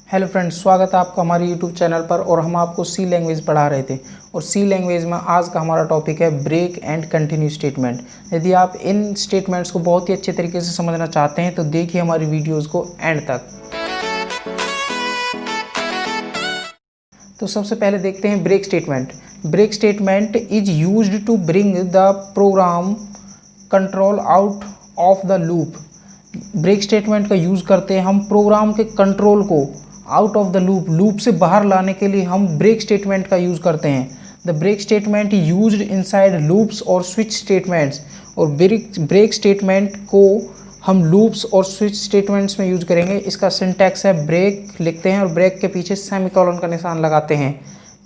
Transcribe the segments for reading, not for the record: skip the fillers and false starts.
Hello friends, स्वागत है आपका हमारे यूट्यूब चैनल पर। और हम आपको सी लैंग्वेज पढ़ा रहे थे और सी लैंग्वेज में आज का हमारा टॉपिक है ब्रेक एंड कंटिन्यू स्टेटमेंट। यदि आप इन स्टेटमेंट्स को बहुत ही अच्छे तरीके से समझना चाहते हैं तो देखिए हमारी वीडियोज़ को एंड तक। तो सबसे पहले देखते हैं break statement. Break statement is used to bring the program control out of the loop. Break statement का यूज़ करते हैं हम प्रोग्राम के कंट्रोल को आउट ऑफ द लूप से बाहर लाने के लिए हम ब्रेक स्टेटमेंट का यूज़ करते हैं। The break statement used inside loops और स्विच स्टेटमेंट्स। और ब्रेक स्टेटमेंट को हम लूप्स और स्विच स्टेटमेंट्स में यूज करेंगे। इसका सिंटैक्स है ब्रेक लिखते हैं और ब्रेक के पीछे सेमीकोलन का निशान लगाते हैं।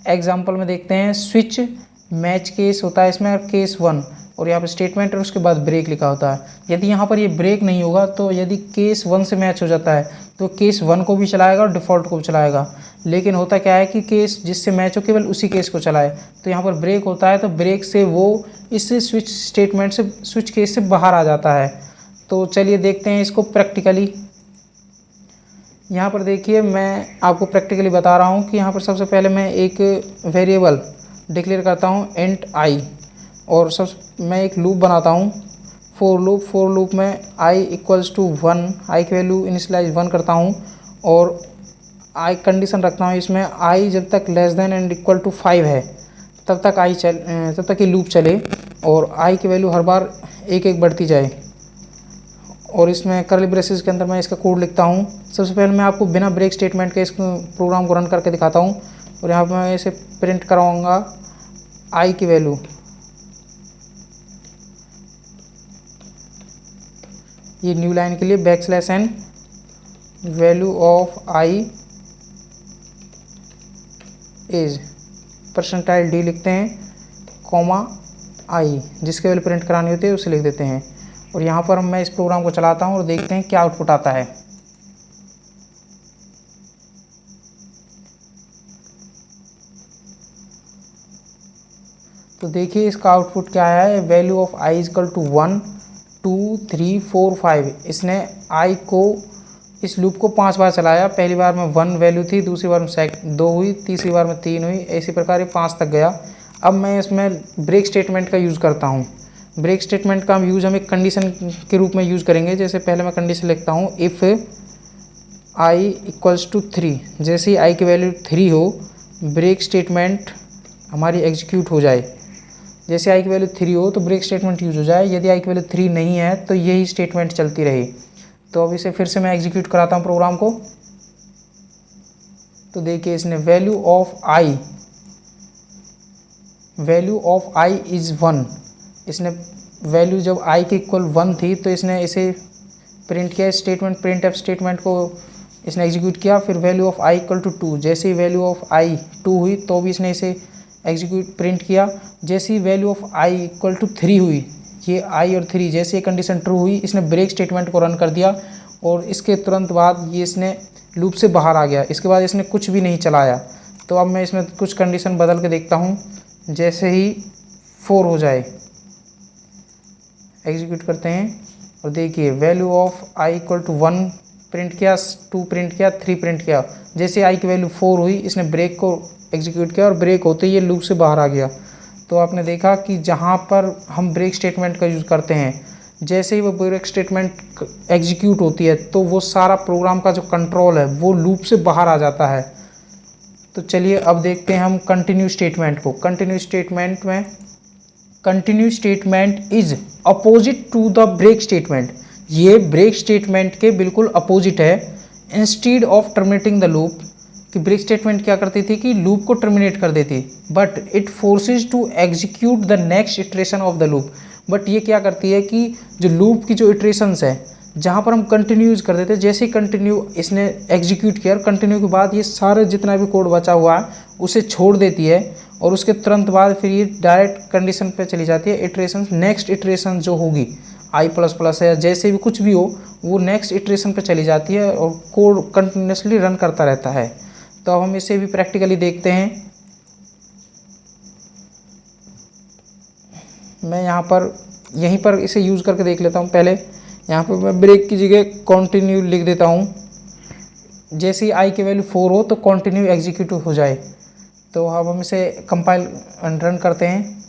एग्जाम्पल में देखते हैं, स्विच मैच केस होता है इसमें, और केस 1 और यहाँ पर स्टेटमेंट और उसके बाद ब्रेक लिखा होता है। यदि यहाँ पर ये ब्रेक नहीं होगा तो यदि केस 1 से मैच हो जाता है तो केस 1 को भी चलाएगा और डिफ़ॉल्ट को भी चलाएगा। लेकिन होता क्या है कि केस जिससे मैच हो केवल उसी केस को चलाए। तो यहाँ पर ब्रेक होता है तो ब्रेक से वो इस स्विच स्टेटमेंट से स्विच केस से बाहर आ जाता है। तो चलिए देखते हैं इसको प्रैक्टिकली। यहाँ पर देखिए मैं आपको प्रैक्टिकली बता रहा हूँ कि यहाँ पर सबसे पहले मैं एक वेरिएबल डिक्लेयर करता हूँ इंट आई, और मैं एक लूप बनाता हूँ फोर लूप में i इक्वल्स टू 1, i की वैल्यू इनिशियलाइज 1 करता हूँ और i कंडीशन रखता हूँ इसमें i जब तक less than and equal to 5 है तब तक ये लूप चले और i की वैल्यू हर बार एक एक बढ़ती जाए। और इसमें करली ब्रेसेस के अंदर मैं इसका कोड लिखता हूँ। सबसे पहले मैं आपको बिना ब्रेक स्टेटमेंट के इस प्रोग्राम को रन करके दिखाता हूँ और यहाँ पर मैं इसे प्रिंट कराऊँगा i की वैल्यू। ये न्यू लाइन के लिए backslash n value of i is %d लिखते हैं, कॉमा i जिसके वैल्यू प्रिंट करानी होती है उसे लिख देते हैं। और यहाँ पर मैं इस प्रोग्राम को चलाता हूँ और देखते हैं क्या आउटपुट आता है। तो देखिए इसका आउटपुट क्या है, value of i equal to 1 2 3 4 5। इसने i को इस लूप को 5 बार चलाया। पहली बार में 1 वैल्यू थी, दूसरी बार में 2 हुई, तीसरी बार में 3 हुई, इसी प्रकार ये 5 तक गया। अब मैं इसमें ब्रेक स्टेटमेंट का यूज़ करता हूँ। ब्रेक स्टेटमेंट का यूज़ हम एक कंडीशन के रूप में यूज़ करेंगे। जैसे पहले मैं कंडीशन लिखता हूँ इफ़ i इक्वल्स टू 3। जैसे ही i की वैल्यू 3 हो ब्रेक स्टेटमेंट हमारी एग्जीक्यूट हो जाए। जैसे i की वैल्यू 3 हो तो ब्रेक स्टेटमेंट यूज़ हो जाए। यदि i की वैल्यू 3 नहीं है तो यही स्टेटमेंट चलती रहे। तो अब इसे फिर से मैं एग्जीक्यूट कराता हूँ प्रोग्राम को। तो देखिए इसने वैल्यू ऑफ i इज़ 1। इसने वैल्यू जब i के इक्वल 1 थी तो इसने इसे प्रिंट किया, स्टेटमेंट प्रिंट एफ स्टेटमेंट को इसने एग्जीक्यूट किया। फिर value of i equal to 2, जैसे ही वैल्यू ऑफ i 2 हुई तो भी इसने इसे एग्जीक्यूट प्रिंट किया। जैसे ही value of i equal to 3 हुई, ये i और 3 जैसे ये कंडीशन ट्रू हुई, इसने ब्रेक स्टेटमेंट को रन कर दिया और इसके तुरंत बाद ये इसने लूप से बाहर आ गया। इसके बाद इसने कुछ भी नहीं चलाया। तो अब मैं इसमें कुछ कंडीशन बदल के देखता हूँ। जैसे ही 4 हो जाए एग्जीक्यूट करते हैं और देखिए value of i equal to 1 print किया, 2 प्रिंट किया, 3 प्रिंट किया। जैसे i की वैल्यू 4 हुई इसने ब्रेक को एग्जीक्यूट किया और ब्रेक होते ही ये लूप से बाहर आ गया। तो आपने देखा कि जहाँ पर हम ब्रेक स्टेटमेंट का यूज़ करते हैं, जैसे ही वो ब्रेक स्टेटमेंट एग्जीक्यूट होती है तो वो सारा प्रोग्राम का जो कंट्रोल है वो लूप से बाहर आ जाता है। तो चलिए अब देखते हैं हम कंटिन्यू स्टेटमेंट को। Continue statement is opposite to the break statement. ये ब्रेक स्टेटमेंट के बिल्कुल अपोजिट है। Instead of terminating the loop, कि ब्रेक स्टेटमेंट क्या करती थी कि लूप को टर्मिनेट कर देती, but it forces to execute the next iteration of the loop. But ये क्या करती है कि जो लूप की जो इटरेशंस है जहाँ पर हम कंटिन्यू यूज़ कर देते हैं, जैसे ही कंटिन्यू इसने एग्जीक्यूट किया और कंटिन्यू के बाद ये सारे जितना भी कोड बचा हुआ है उसे छोड़ देती है और उसके तुरंत बाद फिर ये डायरेक्ट कंडीशन पे चली जाती है। इटरेशन, नेक्स्ट इटरेशन जो होगी i++ है, जैसे भी कुछ भी हो वो नेक्स्ट इटरेशन पे चली जाती है और कोड कंटिन्यूसली रन करता रहता है। तो अब हम इसे भी प्रैक्टिकली देखते हैं। मैं यहाँ पर यहीं पर इसे यूज़ करके देख लेता हूँ। पहले यहाँ पर मैं ब्रेक की जगह कंटिन्यू लिख देता हूँ। जैसे ही आई की वैल्यू 4 हो तो कंटिन्यू एग्जीक्यूट हो जाए। तो अब हम इसे कंपाइल रन करते हैं।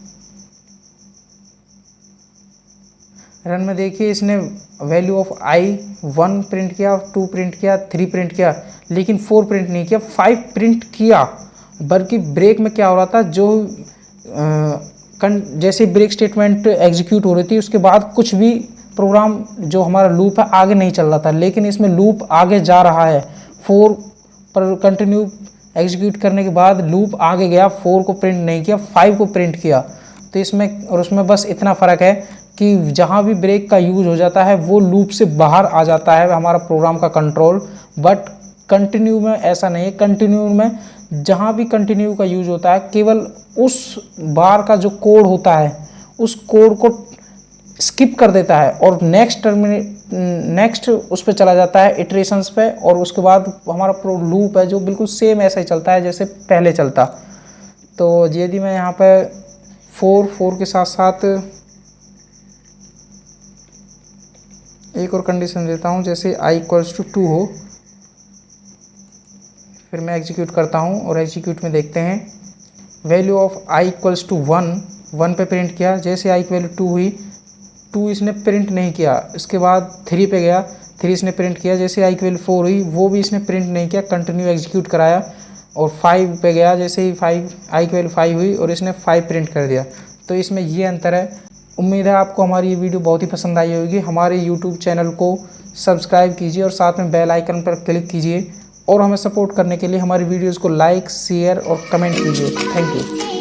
रन में देखिए इसने वैल्यू ऑफ आई 1 प्रिंट किया, 2 प्रिंट किया, 3 प्रिंट किया, लेकिन 4 प्रिंट नहीं किया, 5 प्रिंट किया। बल्कि ब्रेक में क्या हो रहा था, जो जैसे ब्रेक स्टेटमेंट एग्जीक्यूट हो रही थी उसके बाद कुछ भी प्रोग्राम जो हमारा लूप है आगे नहीं चल रहा था, लेकिन इसमें लूप आगे जा रहा है। 4 पर कंटिन्यू एग्जीक्यूट करने के बाद लूप आगे गया, 4 को प्रिंट नहीं किया, 5 को प्रिंट किया। तो इसमें और उसमें बस इतना फ़र्क है कि जहाँ भी ब्रेक का यूज हो जाता है वो लूप से बाहर आ जाता है हमारा प्रोग्राम का कंट्रोल। बट कंटिन्यू में ऐसा नहीं है। कंटिन्यू में जहाँ भी कंटिन्यू का यूज होता है केवल उस बार का जो कोड होता है उस कोड को स्किप कर देता है और नेक्स्ट उस पर चला जाता है इटरेशंस पे, और उसके बाद हमारा प्रो लूप है जो बिल्कुल सेम ऐसा ही चलता है जैसे पहले चलता। तो यदि मैं यहाँ पे 4 के साथ साथ एक और कंडीशन देता हूँ, जैसे i इक्वल्स टू 2 हो, फिर मैं एग्जीक्यूट करता हूँ और एग्जीक्यूट में देखते हैं value of i equals to 1 पे प्रिंट किया। जैसे i की वैल्यू 2 हुई, 2 इसने प्रिंट नहीं किया, इसके बाद 3 पे गया, 3 इसने प्रिंट किया। जैसे i की वैल्यू 4 हुई वो भी इसने प्रिंट नहीं किया, कंटिन्यू एग्जीक्यूट कराया। और 5 पे गया, जैसे ही i की वैल्यू 5 हुई और इसने 5 प्रिंट कर दिया। तो इसमें ये अंतर है। उम्मीद है आपको हमारी ये वीडियो बहुत ही पसंद आई होगी। हमारे यूट्यूब चैनल को सब्सक्राइब कीजिए और साथ में बेल आइकन पर क्लिक कीजिए, और हमें सपोर्ट करने के लिए हमारी वीडियोज़ को लाइक, शेयर और कमेंट कीजिए। Thank you.